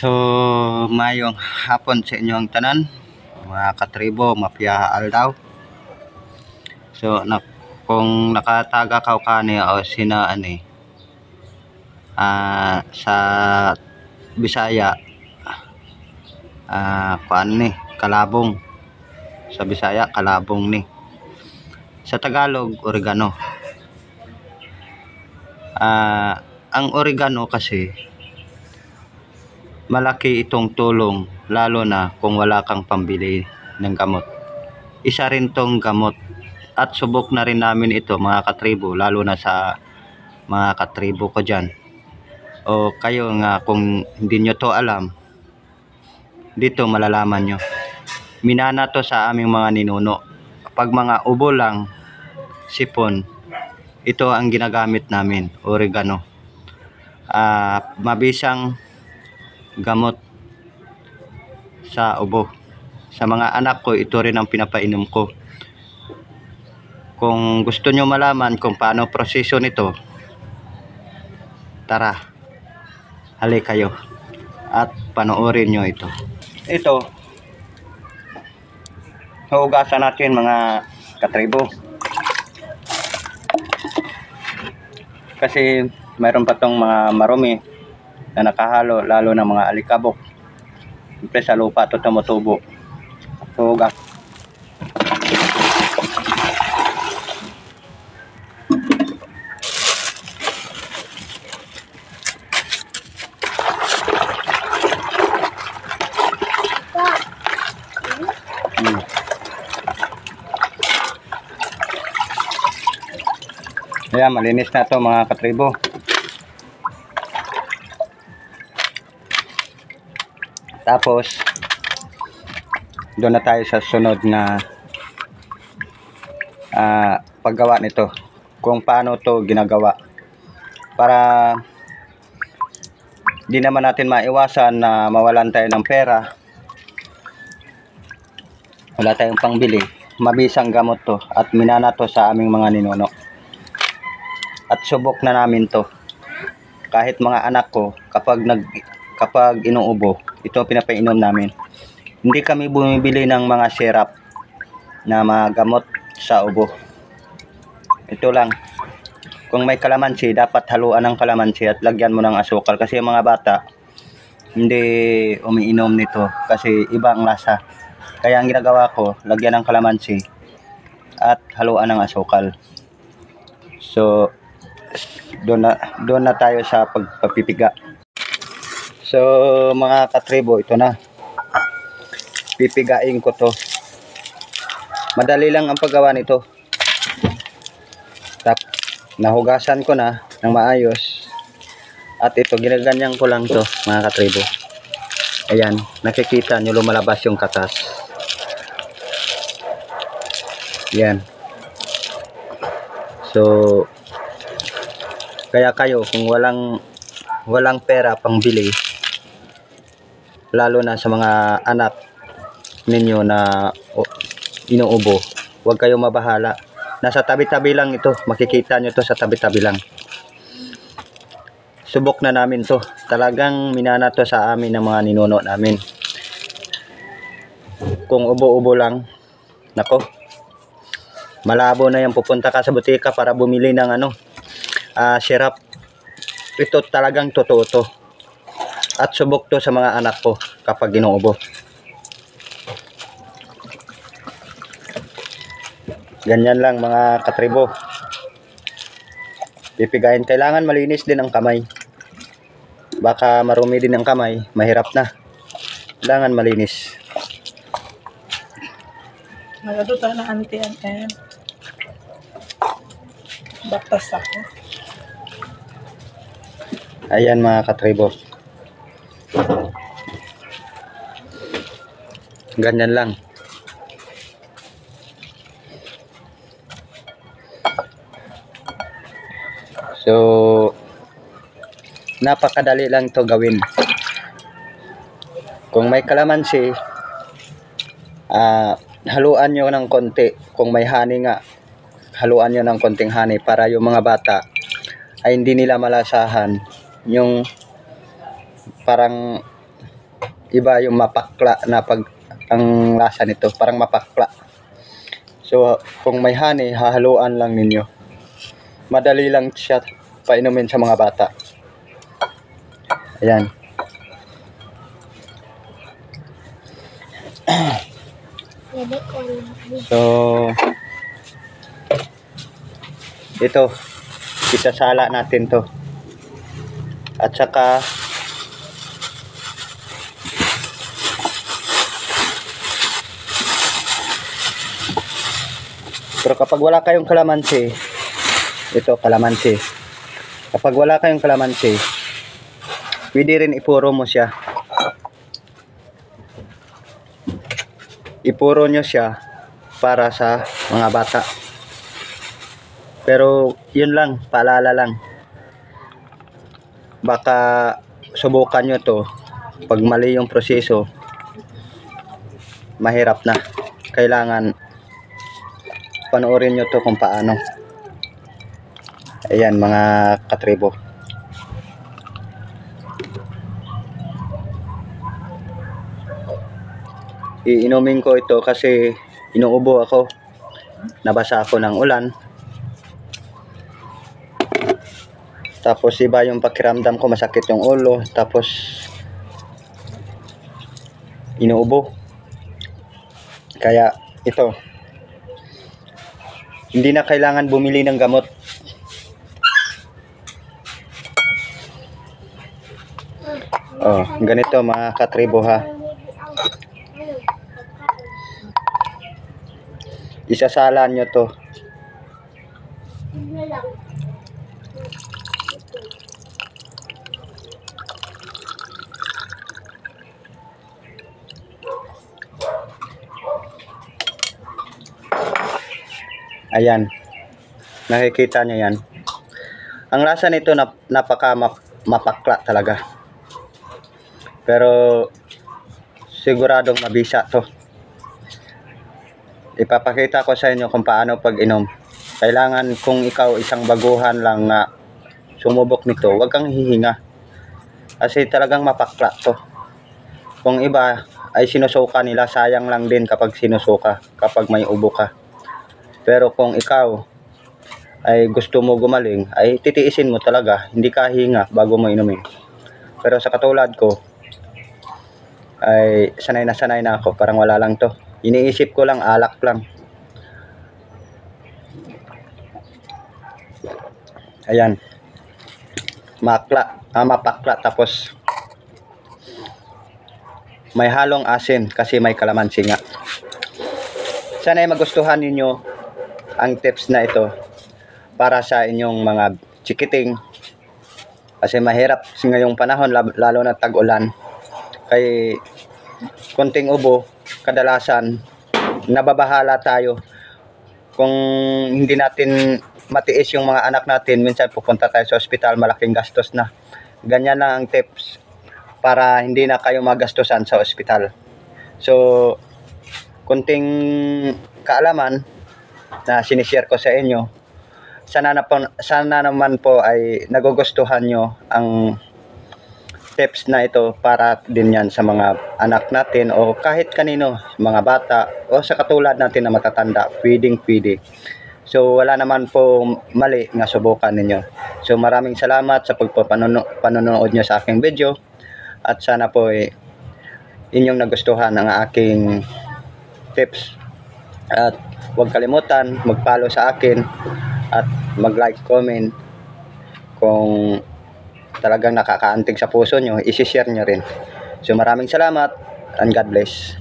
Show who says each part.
Speaker 1: So, mayong hapon sa inyong tanan, mga katribo, mapya aldaw. So, kung nakataga ka kani o sina sa Bisaya, kuan ni, kalabong. Sa Bisaya, kalabong ni. Sa Tagalog, oregano. Ang oregano kasi, malaki itong tulong, lalo na kung wala kang pambili ng gamot. Isa rin tong gamot, at subok na rin namin ito mga katribo, lalo na sa mga katribo ko dyan. O kayo nga, kung hindi nyo to alam, dito malalaman nyo. Minana to sa aming mga ninuno. Pag mga ubo lang, sipon, ito ang ginagamit namin, oregano. Mabisang gamot sa ubo. Sa mga anak ko, ito rin ang pinapainom ko. Kung gusto nyo malaman kung paano proseso nito, tara, hali kayo at panoorin nyo ito. Ito, hugasan natin mga katribo. Kasi mayroon pa tong mga marumi na nakahalo, lalo na mga alikabok. Siyempre sa lupa ito tumutubo. So, hugas. Ayan, malinis na ito mga katribo. Tapos, doon na tayo sa sunod na paggawa nito. Kung paano to ginagawa. Para di naman natin maiwasan na mawalan tayo ng pera. Wala tayong pangbili. Mabisang gamot to at minana to sa aming mga ninuno. At subok na namin to. Kahit mga anak ko, kapag inuubo, ito pinapainom namin. Hindi kami bumibili ng mga syrup na mga gamot sa ubo. Ito lang. Kung may kalamansi, dapat haluan ng kalamansi at lagyan mo ng asukal. Kasi yung mga bata, hindi umiinom nito kasi iba ang lasa. Kaya ang ginagawa ko, lagyan ng kalamansi at haluan ng asukal. So, doon na tayo sa pagpapipiga. So, mga katribo, ito na. Pipigain ko to. Madali lang ang paggawa nito. Nahugasan ko na ng maayos. At ito, ginaganyan ko lang to, mga katribo. Ayan, nakikita nyo lumalabas yung katas. Yan. So, kaya kayo, kung walang pera pang bili, lalo na sa mga anak ninyo na inuubo, huwag kayo mabahala. Nasa tabi-tabi lang ito, makikita nyo to sa tabi-tabi lang. Subok na namin to, talagang minana to sa amin ng mga ninuno namin. Kung ubo-ubo lang, nako, malabo na yan, pupunta ka sa butika para bumili ng syrup. Ito talagang totoo to. At subok to sa mga anak ko kapag inuubo. Ganyan lang mga katribo. Pipigain. Kailangan malinis din ang kamay. Baka marumi din ang kamay. Mahirap na. Kailangan malinis.
Speaker 2: Nagado tayo ng anti-an. Batas ako.
Speaker 1: Ayan mga katribo. Ganyan lang. So, napakadali lang to gawin. Kung may kalamansi, haluan nyo ng konti. Kung may honey nga, haluan nyo ng konting honey para yung mga bata ay hindi nila malasahan yung parang iba yung mapakla na pag ang lasa nito, parang mapakla. So kung may honey, hahaluan lang ninyo. Madali lang siya painumin sa mga bata. Ayan. So ito, isasala natin to. At saka pero kapag wala kayong kalamansi, ito kalamansi. Kapag wala kayong kalamansi, pwede rin ipuro mo siya. Ipuro nyo siya para sa mga bata. Pero yun lang, paalala lang. Baka subukan nyo to. Pag mali yung proseso, mahirap na. Kailangan panoorin nyo to kung paano. Ayan mga katribo. Iinumin ko ito kasi inuubo ako. Nabasa ako ng ulan. Tapos iba yung pakiramdam ko, masakit yung ulo. Tapos inuubo. Kaya ito, hindi na kailangan bumili ng gamot. Oh, ganito mga katribo ha. Isasalan nyo to. Ayan. Nakikita nyo yan. Ang lasa nito napaka mapakla talaga. Pero siguradong mabisa to. Ipapakita ko sa inyo kung paano pag-inom. Kailangan kung ikaw isang baguhan lang na sumubok nito, huwag kang hihinga. Kasi talagang mapakla to. Kung iba ay sinusuka nila, sayang lang din kapag sinusuka, kapag may ubo ka. Pero kung ikaw ay gusto mo gumaling, ay titiisin mo talaga, hindi ka hinga bago mo inumin. Pero sa katulad ko, ay sanay na ako, parang wala lang to. Iniisip ko lang, alak lang. Ayan. Mapakla, tapos may halong asin kasi may kalamansi nga. Sana ay magustuhan ninyo ang tips na ito para sa inyong mga chikiting. Kasi mahirap ngayong panahon, lalo na tag-ulan. Kay konting ubo, kadalasan nababahala tayo. Kung hindi natin matiis yung mga anak natin, minsan pupunta tayo sa ospital, malaking gastos na. Ganyan lang ang tips para hindi na kayo magastusan sa ospital. So konting kaalaman na sinishare ko sa inyo, sana naman po ay nagugustuhan nyo ang tips na ito para din yan sa mga anak natin o kahit kanino, mga bata o sa katulad natin na matatanda, pwede. So wala naman po mali nga subukan ninyo. So maraming salamat sa panonood nyo sa aking video at sana po inyong nagustuhan ang aking tips. At huwag kalimutan mag-follow sa akin at mag-like, comment kung talagang nakakaantig sa puso nyo, isi-share nyo rin. So maraming salamat and God bless.